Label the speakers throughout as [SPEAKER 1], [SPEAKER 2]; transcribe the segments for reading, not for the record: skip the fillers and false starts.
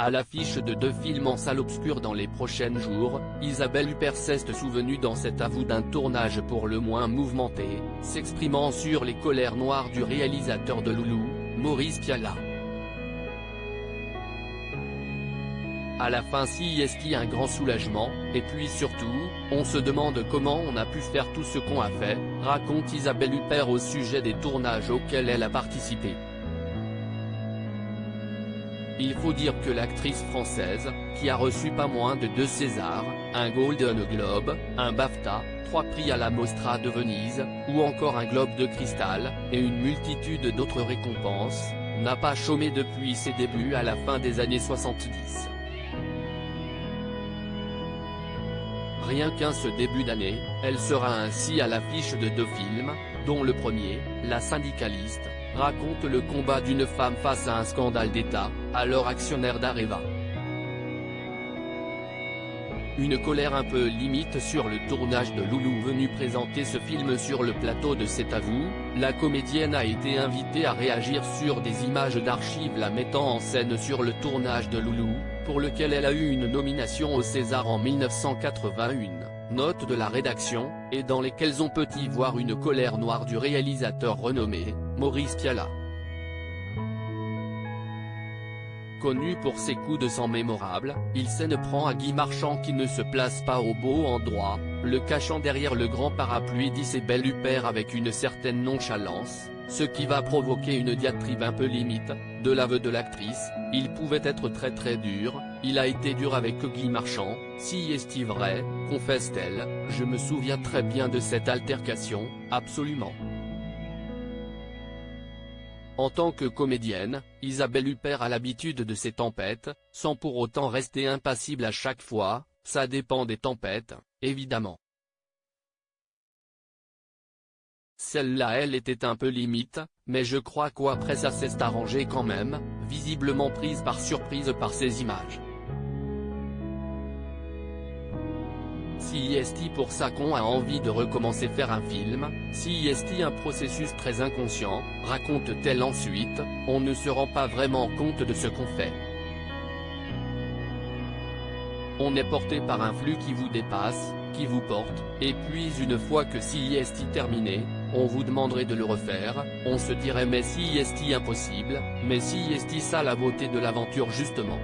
[SPEAKER 1] À l'affiche de 2 films en salle obscure dans les prochains jours, Isabelle Huppert s'est souvenue dans cet avou d'un tournage pour le moins mouvementé, s'exprimant sur les colères noires du réalisateur de Loulou, Maurice Pialat. À la fin si est-il un grand soulagement, et puis surtout, on se demande comment on a pu faire tout ce qu'on a fait, raconte Isabelle Huppert au sujet des tournages auxquels elle a participé. Il faut dire que l'actrice française, qui a reçu pas moins de 2 Césars, un Golden Globe, un BAFTA, 3 prix à la Mostra de Venise, ou encore un Globe de Cristal, et une multitude d'autres récompenses, n'a pas chômé depuis ses débuts à la fin des années 70. Rien qu'un ce début d'année, elle sera ainsi à l'affiche de 2 films, dont le premier, La syndicaliste, raconte le combat d'une femme face à un scandale d'État, alors actionnaire d'Areva. Une colère un peu limite sur le tournage de Loulou. Venue présenter ce film sur le plateau de cet avou, la comédienne a été invitée à réagir sur des images d'archives la mettant en scène sur le tournage de Loulou, pour lequel elle a eu une nomination au César en 1981. Note de la rédaction, et dans lesquelles on peut y voir une colère noire du réalisateur renommé, Maurice Pialat. Connu pour ses coups de sang mémorables, il s'en prend à Guy Marchand qui ne se place pas au beau endroit, le cachant derrière le grand parapluie d'Isabelle Huppert avec une certaine nonchalance, ce qui va provoquer une diatribe un peu limite. De l'aveu de l'actrice, il pouvait être très dur, il a été dur avec Guy Marchand, si est-il vrai, confesse-t-elle, je me souviens très bien de cette altercation, absolument. En tant que comédienne, Isabelle Huppert a l'habitude de ces tempêtes, sans pour autant rester impassible à chaque fois, ça dépend des tempêtes, évidemment. Celle-là elle était un peu limite, mais je crois qu'après ça s'est arrangé quand même, visiblement prise par surprise par ces images. Si est pour ça qu'on a envie de recommencer faire un film, si est un processus très inconscient, raconte-t-elle ensuite, on ne se rend pas vraiment compte de ce qu'on fait. On est porté par un flux qui vous dépasse, qui vous porte, et puis une fois que si est terminé, on vous demanderait de le refaire, on se dirait mais si est impossible, mais si est ça la beauté de l'aventure justement.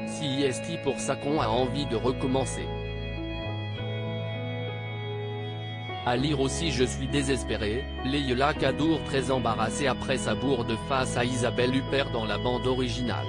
[SPEAKER 1] Si est pour ça qu'on a envie de recommencer. À lire aussi Je suis désespéré, Leïla Kadour très embarrassée après sa bourde face à Isabelle Huppert dans la bande originale.